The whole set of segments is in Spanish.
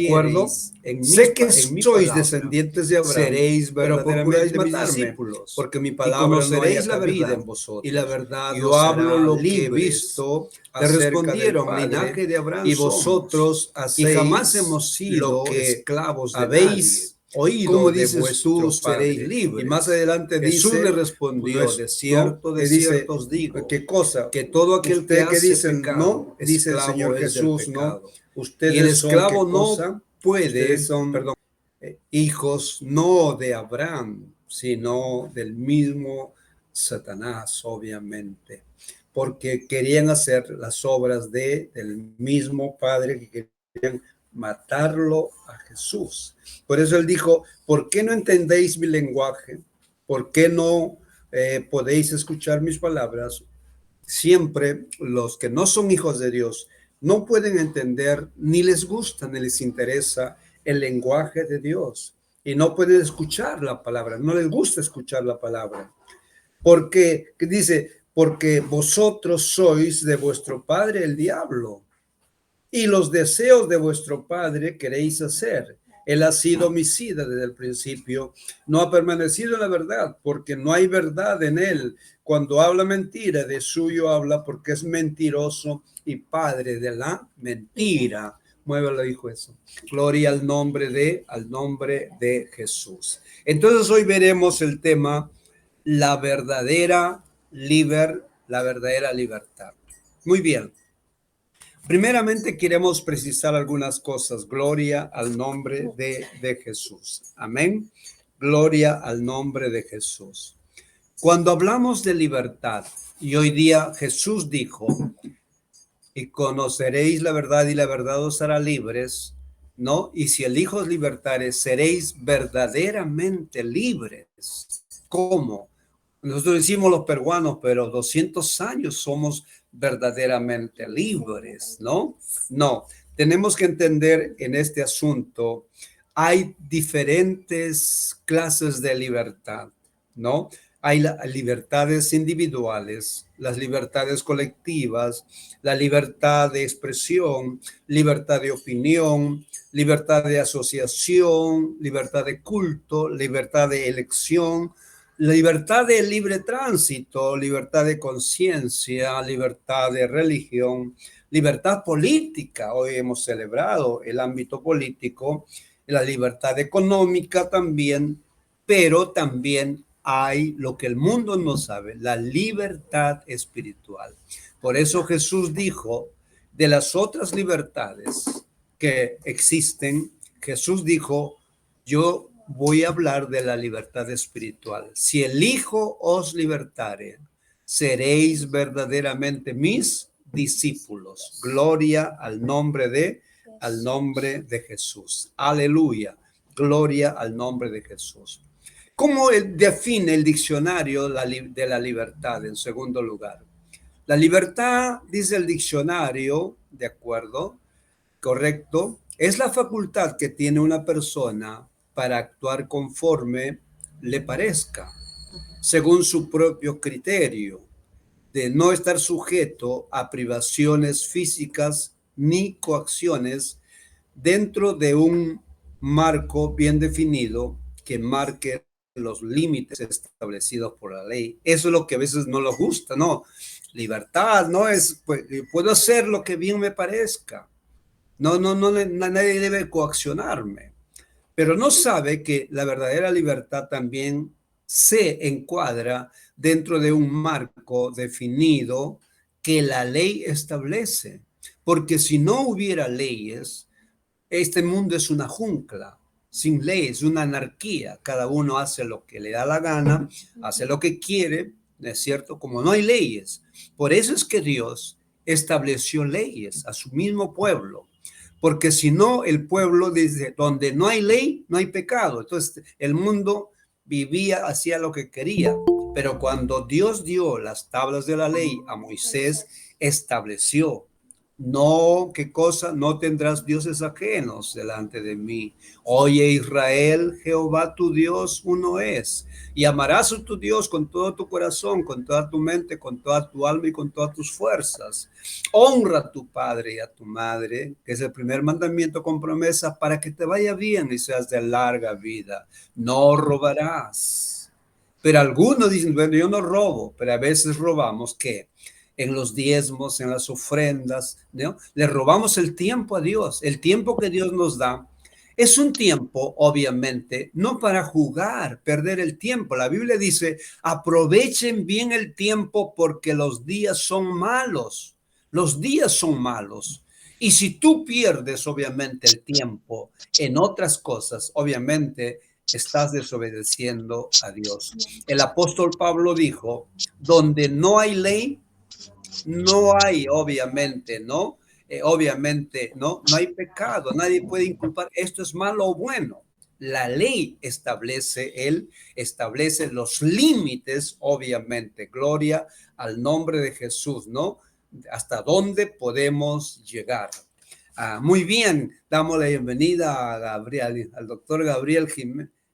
acuerdo, sé que sois descendientes de Abraham, seréis verdaderamente mis discípulos, porque mi palabra conoceréis la verdad en vosotros, y la verdad yo hablo lo que he visto. Te respondieron, linaje de Abraham y vosotros hacéis, y jamás hemos sido esclavos de habéis oído, como dices tú, seréis libres. Y más adelante Jesús le respondió, de cierto os digo, ¿qué cosa? Que todo aquel que dice no, dice el Señor Jesús, no. Ustedes y el esclavo no puede, perdón, hijos no de Abraham, sino del mismo Satanás, obviamente, porque querían hacer las obras del mismo padre que querían matarlo a Jesús. Por eso él dijo, ¿por qué no entendéis mi lenguaje? ¿Por qué no podéis escuchar mis palabras? Siempre los que no son hijos de Dios no pueden entender, ni les gusta, ni les interesa el lenguaje de Dios. Y no pueden escuchar la palabra, no les gusta escuchar la palabra. Porque, ¿qué dice? Porque vosotros sois de vuestro padre el diablo, y los deseos de vuestro padre queréis hacer. Él ha sido homicida desde el principio, no ha permanecido en la verdad, porque no hay verdad en él. Cuando habla mentira, de suyo habla, porque es mentiroso y padre de la mentira. Muévelo, dijo eso. Gloria al nombre de Jesús. Entonces hoy veremos el tema, la verdadera libertad. Muy bien. Primeramente queremos precisar algunas cosas. Gloria al nombre de Jesús. Amén. Gloria al nombre de Jesús. Cuando hablamos de libertad, y hoy día Jesús dijo, y conoceréis la verdad y la verdad os hará libres, ¿no? Y si el Hijo os libertare, seréis verdaderamente libres. ¿Cómo? Nosotros decimos los peruanos, pero 200 años somos verdaderamente libres, ¿no? No, tenemos que entender en este asunto, hay diferentes clases de libertad, ¿no? Hay libertades individuales, las libertades colectivas, la libertad de expresión, libertad de opinión, libertad de asociación, libertad de culto, libertad de elección, libertad de libre tránsito, libertad de conciencia, libertad de religión, libertad política. Hoy hemos celebrado el ámbito político, la libertad económica también, pero también hay lo que el mundo no sabe, la libertad espiritual. Por eso Jesús dijo, de las otras libertades que existen, Jesús dijo, yo voy a hablar de la libertad espiritual. Si el Hijo os libertare, seréis verdaderamente mis discípulos. Gloria al nombre de Jesús. Aleluya. Gloria al nombre de Jesús. ¿Cómo define el diccionario de la libertad? En segundo lugar, la libertad, dice el diccionario, de acuerdo, correcto, es la facultad que tiene una persona para actuar conforme le parezca, según su propio criterio, de no estar sujeto a privaciones físicas ni coacciones dentro de un marco bien definido que marque los límites establecidos por la ley. Eso es lo que a veces no nos gusta, ¿no? Libertad no es, pues, puedo hacer lo que bien me parezca. No, nadie debe coaccionarme. Pero no sabe que la verdadera libertad también se encuadra dentro de un marco definido que la ley establece. Porque si no hubiera leyes, este mundo es una jungla, sin leyes, una anarquía. Cada uno hace lo que le da la gana, hace lo que quiere, ¿no es cierto? Como no hay leyes. Por eso es que Dios estableció leyes a su mismo pueblo. Porque si no, el pueblo, desde donde no hay ley, no hay pecado. Entonces, el mundo vivía, hacía lo que quería. Pero cuando Dios dio las tablas de la ley a Moisés, estableció No, ¿qué cosa? No tendrás dioses ajenos delante de mí. Oye, Israel, Jehová tu Dios uno es. Y amarás a tu Dios con todo tu corazón, con toda tu mente, con toda tu alma y con todas tus fuerzas. Honra a tu padre y a tu madre, que es el primer mandamiento con promesa para que te vaya bien y seas de larga vida. No robarás. Pero algunos dicen, bueno, yo no robo, pero a veces robamos, ¿qué? En los diezmos, en las ofrendas, ¿no? Le robamos el tiempo a Dios, el tiempo que Dios nos da. Es un tiempo, obviamente, no para jugar, perder el tiempo. La Biblia dice, aprovechen bien el tiempo porque los días son malos. Los días son malos. Y si tú pierdes, obviamente, el tiempo en otras cosas, obviamente, estás desobedeciendo a Dios. El apóstol Pablo dijo, donde no hay ley, no hay, obviamente, ¿no? Obviamente, ¿no? No hay pecado, nadie puede inculpar, esto es malo o bueno. La ley él establece los límites, obviamente. Gloria al nombre de Jesús, ¿no? Hasta dónde podemos llegar. Muy bien, damos la bienvenida a Gabriel, al doctor Gabriel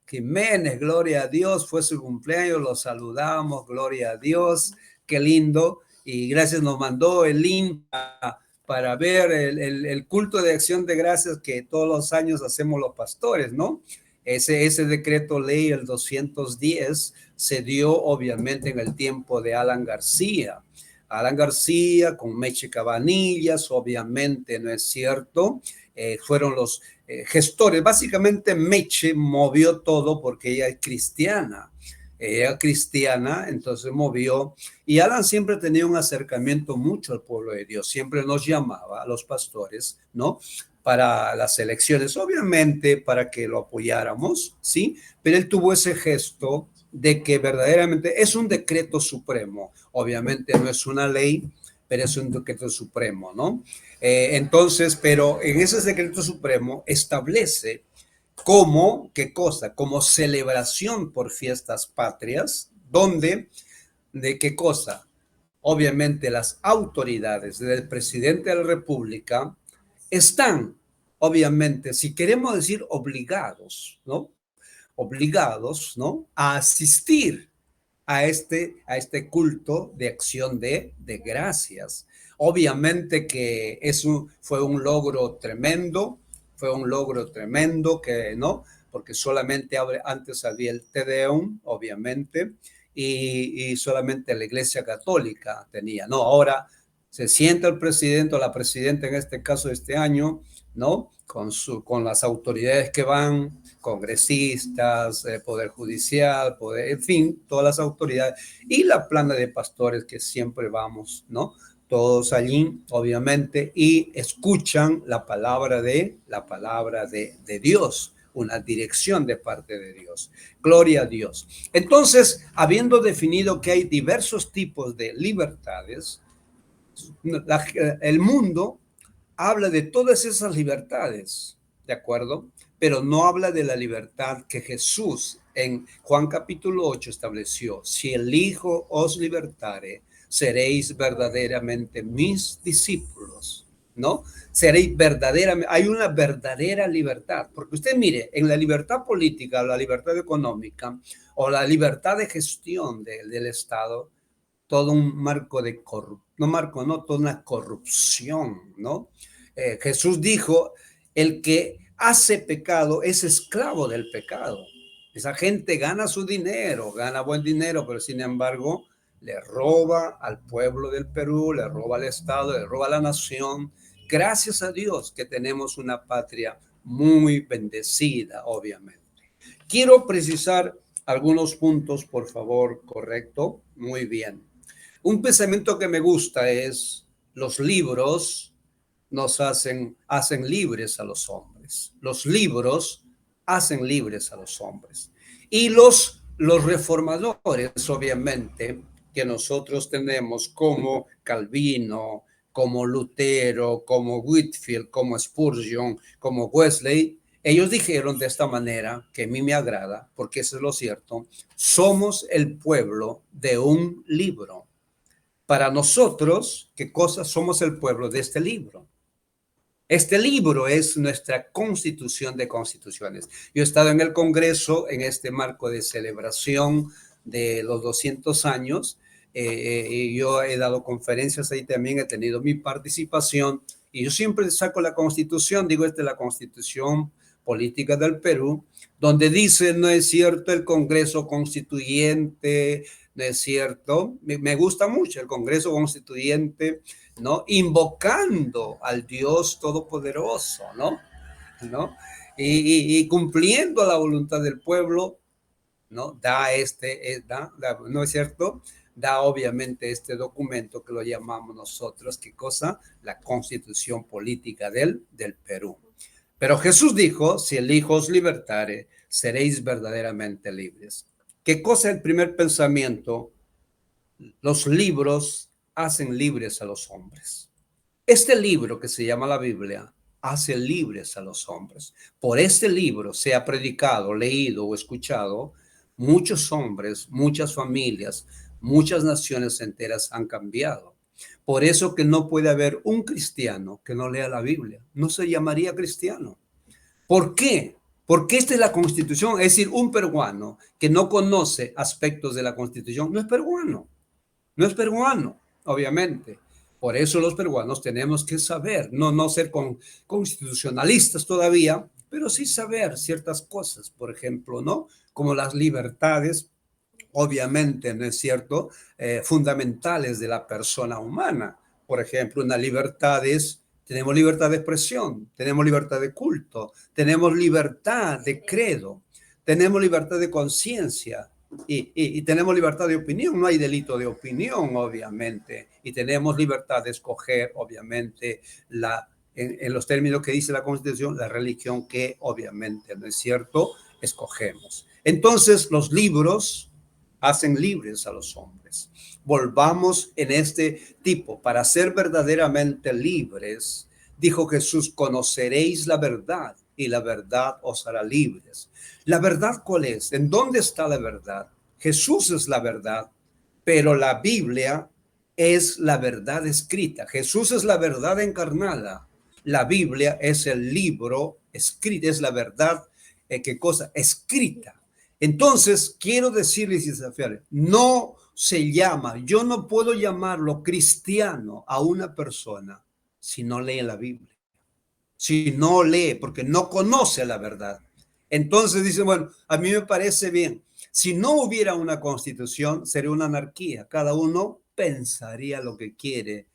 Jiménez, gloria a Dios, fue su cumpleaños, lo saludamos, gloria a Dios, qué lindo. Y gracias, nos mandó el link para ver el culto de acción de gracias que todos los años hacemos los pastores, ¿no? Ese decreto ley, el 210, se dio obviamente en el tiempo de Alan García. Alan García con Meche Cabanillas, obviamente, ¿no es cierto? Fueron los gestores. Básicamente Meche movió todo porque ella es cristiana. Ella cristiana, entonces movió. Y Alan siempre tenía un acercamiento mucho al pueblo de Dios. Siempre nos llamaba a los pastores, ¿no? Para las elecciones, obviamente para que lo apoyáramos, ¿sí? Pero él tuvo ese gesto de que verdaderamente es un decreto supremo. Obviamente no es una ley, pero es un decreto supremo, ¿no? Entonces, pero en ese decreto supremo establece como, ¿qué cosa? Como celebración por fiestas patrias, donde, ¿de qué cosa? Obviamente las autoridades del presidente de la República están, obviamente, si queremos decir obligados, ¿no? Obligados, ¿no? A asistir a este culto de acción de gracias. Obviamente que fue un logro tremendo, que, ¿no? Porque solamente antes había el Te Deum, obviamente, y solamente la Iglesia Católica tenía, ¿no? Ahora se sienta el presidente o la presidenta en este caso de este año, ¿no? Con las autoridades que van, congresistas, poder judicial, en fin, todas las autoridades y la plana de pastores que siempre vamos, ¿no? Todos allí, obviamente, y escuchan la palabra de Dios, una dirección de parte de Dios. Gloria a Dios. Entonces, habiendo definido que hay diversos tipos de libertades, el mundo habla de todas esas libertades, ¿de acuerdo? Pero no habla de la libertad que Jesús en Juan capítulo 8 estableció. Si el Hijo os libertare, seréis verdaderamente mis discípulos, ¿no? Seréis verdaderamente, hay una verdadera libertad, porque usted mire, en la libertad política, la libertad económica o la libertad de gestión del Estado, todo un marco de toda una corrupción, ¿no? Jesús dijo, el que hace pecado es esclavo del pecado. Esa gente gana su dinero, gana buen dinero, pero sin embargo le roba al pueblo del Perú, le roba al Estado, le roba a la nación. Gracias a Dios que tenemos una patria muy bendecida, obviamente. Quiero precisar algunos puntos, por favor, correcto. Muy bien. Un pensamiento que me gusta es, los libros hacen libres a los hombres. Los libros hacen libres a los hombres. Y los reformadores, obviamente, que nosotros tenemos como Calvino, como Lutero, como Whitfield, como Spurgeon, como Wesley, ellos dijeron de esta manera, que a mí me agrada, porque eso es lo cierto, somos el pueblo de un libro. Para nosotros, ¿qué cosa? Somos el pueblo de este libro. Este libro es nuestra constitución de constituciones. Yo he estado en el Congreso en este marco de celebración de los 200 años. Y yo he dado conferencias ahí también, he tenido mi participación y yo siempre saco la constitución, digo, esta es la constitución política del Perú, donde dice, no es cierto, el Congreso Constituyente, no es cierto, me gusta mucho el Congreso Constituyente, ¿no? Invocando al Dios Todopoderoso, ¿no? ¿No? Y cumpliendo la voluntad del pueblo, ¿no? ¿No es cierto? Da obviamente este documento que lo llamamos nosotros, ¿qué cosa? La Constitución Política del Perú. Pero Jesús dijo, si el Hijo os libertare, seréis verdaderamente libres. ¿Qué cosa es el primer pensamiento? Los libros hacen libres a los hombres. Este libro que se llama la Biblia hace libres a los hombres. Por este libro, sea predicado, leído o escuchado, muchos hombres, muchas familias, muchas naciones enteras han cambiado. Por eso que no puede haber un cristiano que no lea la Biblia. No se llamaría cristiano. ¿Por qué? Porque esta es la Constitución. Es decir, un peruano que no conoce aspectos de la Constitución no es peruano. No es peruano, obviamente. Por eso los peruanos tenemos que saber, no ser constitucionalistas todavía, pero sí saber ciertas cosas, por ejemplo, ¿no? Como las libertades, obviamente, ¿no es cierto?, fundamentales de la persona humana. Por ejemplo, una libertad es, tenemos libertad de expresión, tenemos libertad de culto, tenemos libertad de credo, tenemos libertad de conciencia, y tenemos libertad de opinión, no hay delito de opinión, obviamente, y tenemos libertad de escoger, obviamente, en los términos que dice la Constitución, la religión que, obviamente, no es cierto, escogemos. Entonces, los libros hacen libres a los hombres. Volvamos en este tipo, para ser verdaderamente libres, dijo Jesús, conoceréis la verdad y la verdad os hará libres. ¿La verdad cuál es? ¿En dónde está la verdad? Jesús es la verdad, pero la Biblia es la verdad escrita. Jesús es la verdad encarnada. La Biblia es el libro escrito, es la verdad, ¿qué cosa? Escrita. Entonces, quiero decirles y desafiarles, no se llama, yo no puedo llamarlo cristiano a una persona si no lee la Biblia, si no lee, porque no conoce la verdad. Entonces dice, bueno, a mí me parece bien. Si no hubiera una constitución, sería una anarquía. Cada uno pensaría lo que quiere,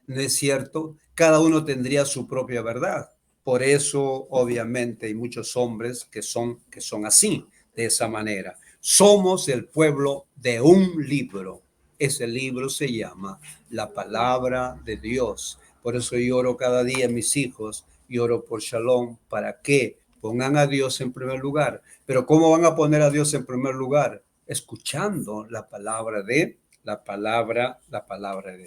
¿no es cierto? Cada uno tendría su propia verdad. Por eso, obviamente, hay muchos hombres que son así, de esa manera. Somos el pueblo de un libro. Ese libro se llama la palabra de Dios. Por eso yo oro cada día a mis hijos y oro por Shalom, para que pongan a Dios en primer lugar. Pero ¿cómo van a poner a Dios en primer lugar? Escuchando la palabra de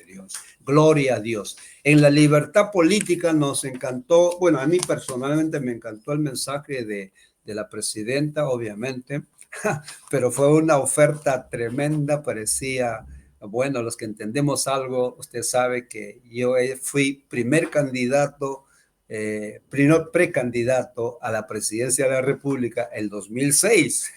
Dios. Gloria a Dios. En la libertad política nos encantó, bueno, a mí personalmente me encantó el mensaje de la presidenta, obviamente, pero fue una oferta tremenda, parecía, bueno, los que entendemos algo, usted sabe que yo fui primer candidato, precandidato a la presidencia de la República el 2006.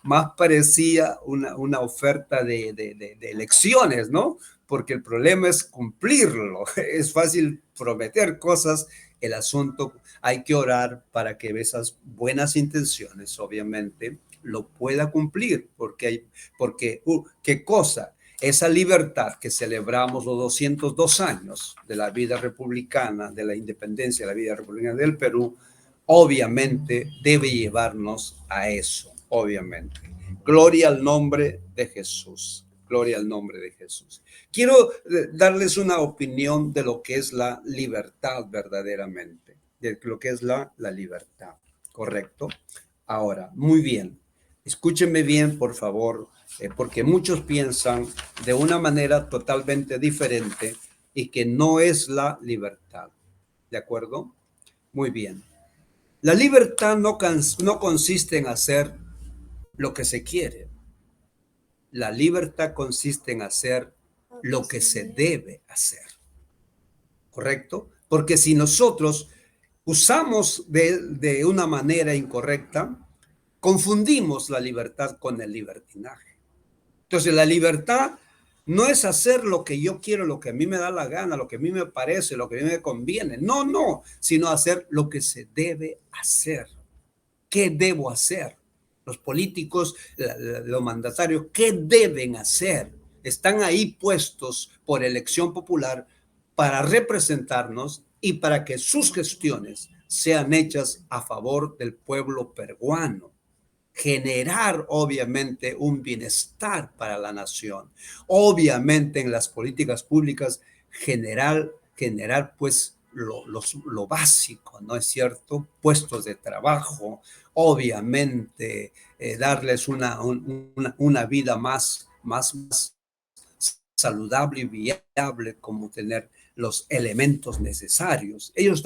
Más parecía una oferta de elecciones, ¿no? Porque el problema es cumplirlo. Es fácil prometer cosas, el asunto hay que orar para que esas buenas intenciones, obviamente, lo pueda cumplir, porque ¿qué cosa? Esa libertad que celebramos los 202 años de la vida republicana, de la independencia de la vida republicana del Perú, obviamente debe llevarnos a eso, obviamente. Gloria al nombre de Jesús. Gloria al nombre de Jesús. Quiero darles una opinión de lo que es la libertad verdaderamente, de lo que es la libertad, ¿correcto? Ahora, muy bien. Escúchenme bien, por favor, porque muchos piensan de una manera totalmente diferente y que no es la libertad. ¿De acuerdo? Muy bien. La libertad no consiste en hacer lo que se quiere. La libertad consiste en hacer lo que se debe hacer. ¿Correcto? Porque si nosotros usamos de una manera incorrecta, confundimos la libertad con el libertinaje. Entonces, la libertad no es hacer lo que yo quiero, lo que a mí me da la gana, lo que a mí me parece, lo que a mí me conviene. No, no, sino hacer lo que se debe hacer. ¿Qué debo hacer? Los políticos, los mandatarios, ¿qué deben hacer? Están ahí puestos por elección popular para representarnos y para que sus gestiones sean hechas a favor del pueblo peruano. Generar, obviamente, un bienestar para la nación. Obviamente, en las políticas públicas, generar pues, lo básico, ¿no es cierto? Puestos de trabajo, obviamente, darles una vida más saludable y viable, como tener los elementos necesarios. Ellos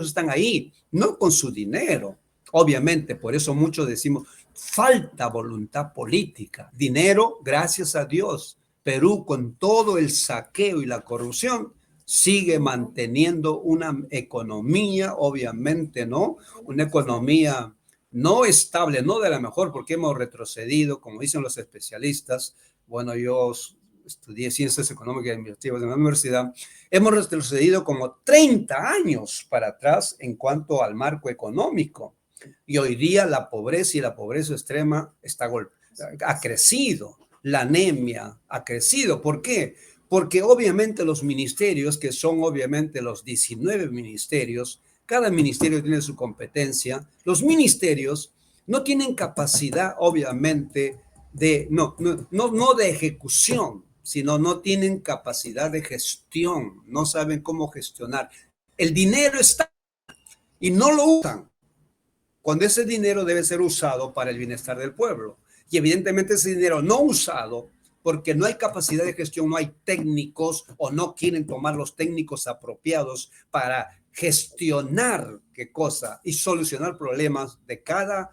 están ahí, no con su dinero. Obviamente, por eso muchos decimos, falta voluntad política. Dinero, gracias a Dios. Perú, con todo el saqueo y la corrupción, sigue manteniendo una economía, obviamente, ¿no? Una economía no estable, no de la mejor, porque hemos retrocedido, como dicen los especialistas. Bueno, yo estudié Ciencias Económicas y Administrativas en la universidad, hemos retrocedido como 30 años para atrás en cuanto al marco económico. Y hoy día la pobreza y la pobreza extrema ha crecido, la anemia ha crecido. ¿Por qué? Porque obviamente los ministerios, que son obviamente los 19 ministerios, cada ministerio tiene su competencia, los ministerios no tienen capacidad, obviamente, no de ejecución, sino no tienen capacidad de gestión, no saben cómo gestionar. El dinero está y no lo usan, cuando ese dinero debe ser usado para el bienestar del pueblo. Y evidentemente ese dinero no usado, porque no hay capacidad de gestión, no hay técnicos o no quieren tomar los técnicos apropiados para gestionar qué cosa y solucionar problemas de cada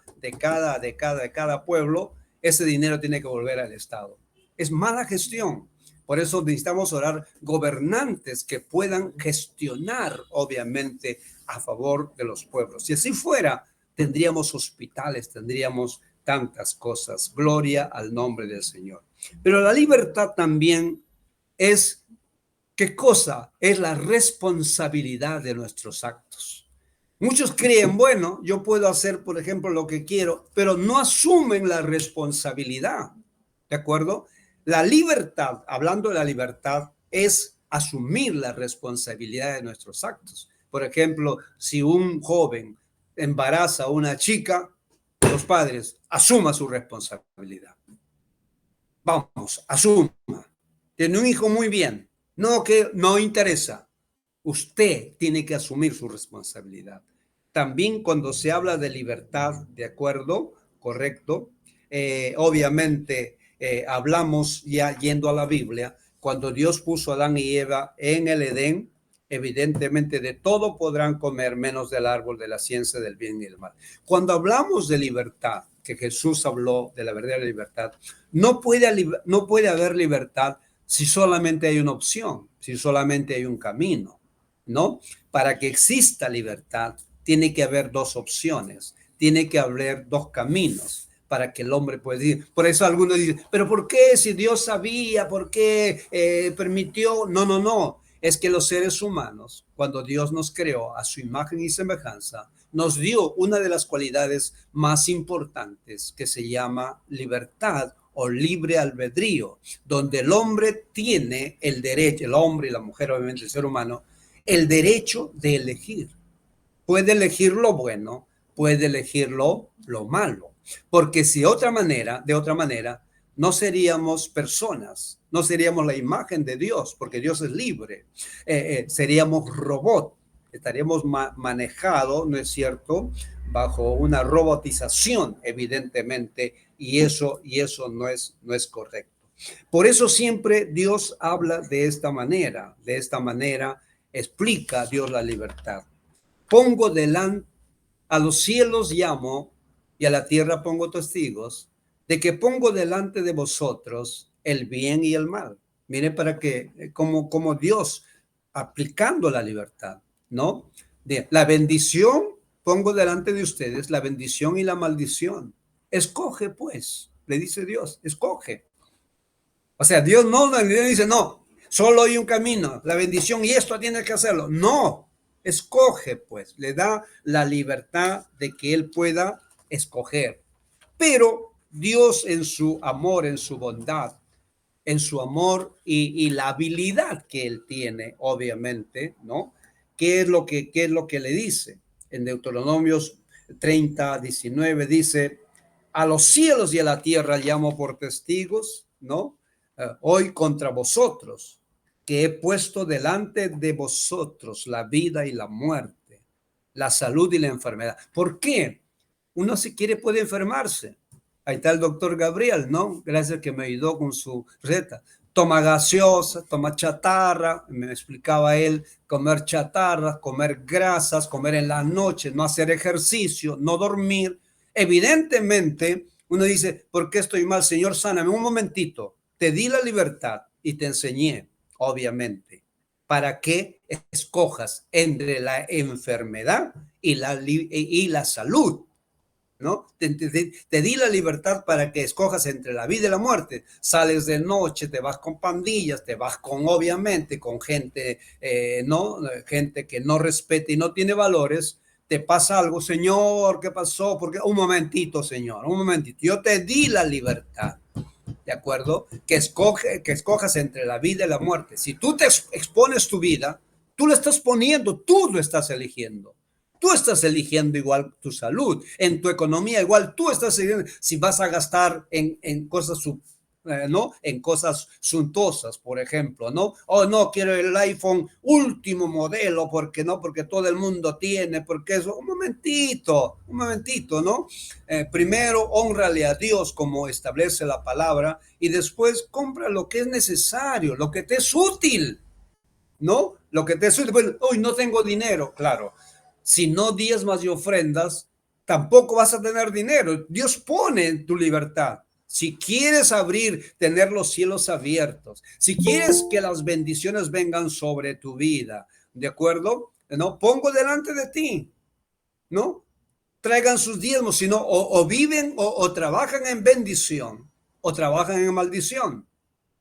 pueblo, ese dinero tiene que volver al Estado. Es mala gestión. Por eso necesitamos orar gobernantes que puedan gestionar, obviamente, a favor de los pueblos. Si así fuera, tendríamos hospitales, tendríamos tantas cosas. Gloria al nombre del Señor. Pero la libertad también es, ¿qué cosa? Es la responsabilidad de nuestros actos. Muchos creen, bueno, yo puedo hacer, por ejemplo, lo que quiero, pero no asumen la responsabilidad. ¿De acuerdo? La libertad, hablando de la libertad, es asumir la responsabilidad de nuestros actos. Por ejemplo, si un joven embaraza a una chica, los padres asuma su responsabilidad. Vamos, asuma. Tiene un hijo, muy bien. No, que no interesa. Usted tiene que asumir su responsabilidad. También cuando se habla de libertad, ¿de acuerdo? Correcto. Obviamente hablamos ya yendo a la Biblia, cuando Dios puso a Adán y Eva en el Edén, evidentemente de todo podrán comer menos del árbol de la ciencia del bien y del mal. Cuando hablamos de libertad, que Jesús habló de la verdadera libertad, no puede haber libertad si solamente hay una opción, si solamente hay un camino, ¿no? Para que exista libertad, tiene que haber dos opciones, tiene que haber dos caminos para que el hombre pueda ir. Por eso algunos dicen, pero ¿por qué si Dios sabía? ¿Por qué permitió? No, no, no. Es que los seres humanos, cuando Dios nos creó a su imagen y semejanza, nos dio una de las cualidades más importantes que se llama libertad o libre albedrío, donde el hombre tiene el derecho, el hombre y la mujer, obviamente el ser humano, el derecho de elegir. Puede elegir lo bueno, puede elegir lo malo. Porque si de otra manera, no seríamos personas, no seríamos la imagen de Dios, porque Dios es libre. Seríamos robots, estaríamos manejados, ¿no es cierto?, bajo una robotización, evidentemente, y eso no es correcto. Por eso siempre Dios habla de esta manera explica Dios la libertad. Pongo delante, a los cielos llamo y a la tierra pongo testigos de que pongo delante de vosotros el bien y el mal. Mire para que, como Dios aplicando la libertad, ¿no? La bendición, pongo delante de ustedes la bendición y la maldición. Escoge, pues, le dice Dios, escoge. O sea, Dios no le dice, no, solo hay un camino, la bendición y esto tienes que hacerlo. No, escoge, pues, le da la libertad de que él pueda escoger. Pero Dios en su amor, en su bondad, en su amor y la habilidad que él tiene, obviamente, ¿no? Qué es lo que le dice? En Deuteronomios 30:19 dice, a los cielos y a la tierra llamo por testigos, ¿no? Hoy contra vosotros, que he puesto delante de vosotros la vida y la muerte, la salud y la enfermedad. ¿Por qué? Uno si quiere puede enfermarse. Ahí está el doctor Gabriel, ¿no? Gracias que me ayudó con su receta. Toma gaseosa, toma chatarra, me explicaba él, comer chatarra, comer grasas, comer en la noche, no hacer ejercicio, no dormir. Evidentemente, uno dice, ¿por qué estoy mal? Señor, sáname un momentito. Te di la libertad y te enseñé, obviamente, para que escojas entre la enfermedad y la salud. ¿No? Te di la libertad para que escojas entre la vida y la muerte. Sales de noche, te vas con pandillas, te vas con, obviamente, con gente, ¿no? Gente que no respeta y no tiene valores. Te pasa algo, Señor, ¿qué pasó? Porque un momentito, Señor, un momentito. Yo te di la libertad, ¿de acuerdo? Que escojas entre la vida y la muerte. Si tú te expones tu vida, tú lo estás poniendo, tú lo estás eligiendo. Tú estás eligiendo igual tu salud, en tu economía igual tú estás eligiendo si vas a gastar en cosas ¿no? En cosas suntuosas, por ejemplo, ¿no? Oh, no, quiero el iPhone último modelo, porque no, porque todo el mundo tiene, porque eso, un momentito, ¿no? Primero, honrale a Dios como establece la palabra y después compra lo que es necesario, lo que te es útil, ¿no? Lo que te es útil. Pues, hoy no tengo dinero, claro. Si no diezmas y ofrendas, tampoco vas a tener dinero. Dios pone en tu libertad. Si quieres abrir, tener los cielos abiertos, si quieres que las bendiciones vengan sobre tu vida, ¿de acuerdo? ¿No? Pongo delante de ti, ¿no? Traigan sus diezmos, sino o viven o trabajan en bendición o trabajan en maldición.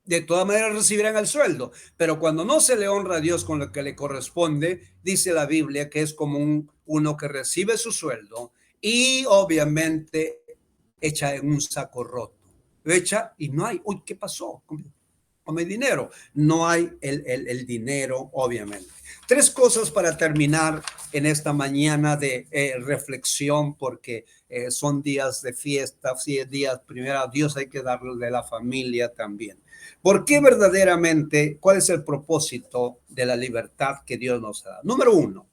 De todas maneras recibirán el sueldo, pero cuando no se le honra a Dios con lo que le corresponde, dice la Biblia que es como uno que recibe su sueldo y obviamente echa en un saco roto. Echa y no hay, uy, ¿qué pasó? Con mi dinero. No hay el dinero, obviamente. Tres cosas para terminar en esta mañana de reflexión, porque son días de fiesta, días, primero a Dios hay que darle de la familia también. ¿Por qué verdaderamente, cuál es el propósito de la libertad que Dios nos da? Número uno,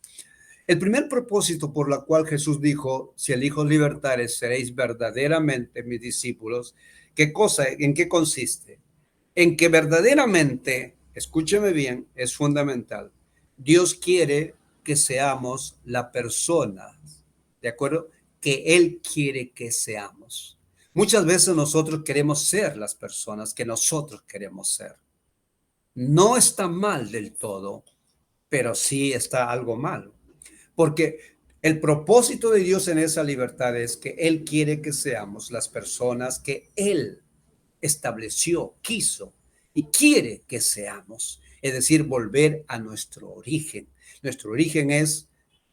el primer propósito por la cual Jesús dijo, si el Hijo libertares, seréis verdaderamente mis discípulos. ¿Qué cosa? ¿En qué consiste? En que verdaderamente, escúcheme bien, es fundamental. Dios quiere que seamos la persona, ¿de acuerdo? Que Él quiere que seamos. Muchas veces nosotros queremos ser las personas que nosotros queremos ser. No está mal del todo, pero sí está algo mal. Porque el propósito de Dios en esa libertad es que Él quiere que seamos las personas que Él estableció, quiso y quiere que seamos. Es decir, volver a nuestro origen. Nuestro origen es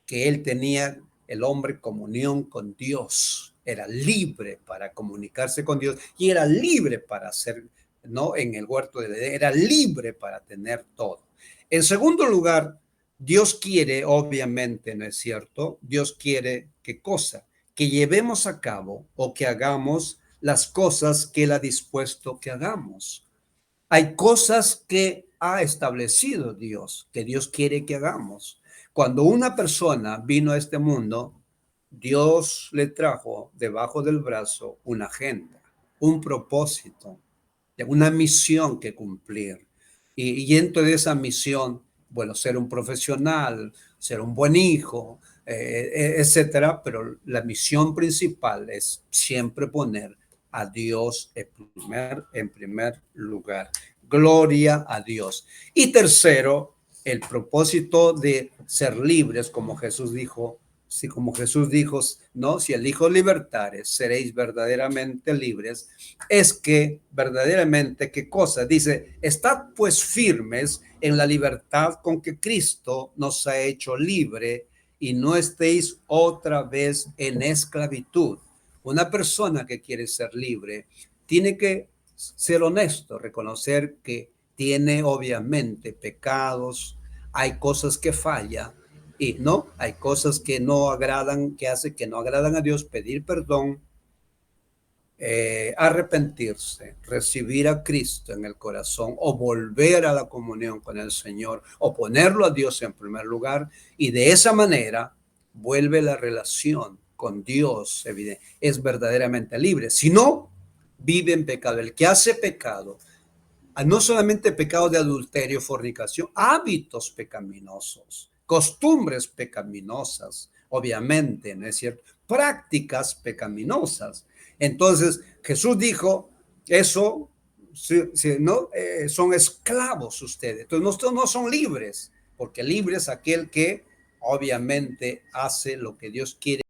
que Él tenía, el hombre, comunión con Dios. Era libre para comunicarse con Dios y era libre para hacer, ¿no? En el huerto de Edén, era libre para tener todo. En segundo lugar, Dios quiere, obviamente, ¿no es cierto? Dios quiere, ¿qué cosa? Que llevemos a cabo o que hagamos las cosas que Él ha dispuesto que hagamos. Hay cosas que ha establecido Dios, que Dios quiere que hagamos. Cuando una persona vino a este mundo, Dios le trajo debajo del brazo una agenda, un propósito, una misión que cumplir. Y dentro de esa misión, bueno, ser un profesional, ser un buen hijo, etcétera, pero la misión principal es siempre poner a Dios en primer lugar. Gloria a Dios. Y tercero, el propósito de ser libres, como Jesús dijo, como Jesús dijo, no, si el Hijo libertares, seréis verdaderamente libres, es que verdaderamente, ¿qué cosa? Dice, estad pues firmes en la libertad con que Cristo nos ha hecho libre y no estéis otra vez en esclavitud. Una persona que quiere ser libre tiene que ser honesto, reconocer que tiene obviamente pecados, hay cosas que falla y no, hay cosas que no agradan, que hace que no agradan a Dios, pedir perdón, arrepentirse, recibir a Cristo en el corazón o volver a la comunión con el Señor o ponerlo a Dios en primer lugar y de esa manera vuelve la relación con Dios, es verdaderamente libre. Si no, vive en pecado. El que hace pecado, no solamente pecado de adulterio, fornicación, hábitos pecaminosos, costumbres pecaminosas, obviamente, ¿no es cierto? Prácticas pecaminosas. Entonces, Jesús dijo, eso, ¿no? Son esclavos ustedes. Entonces, no son libres, porque libre es aquel que obviamente hace lo que Dios quiere.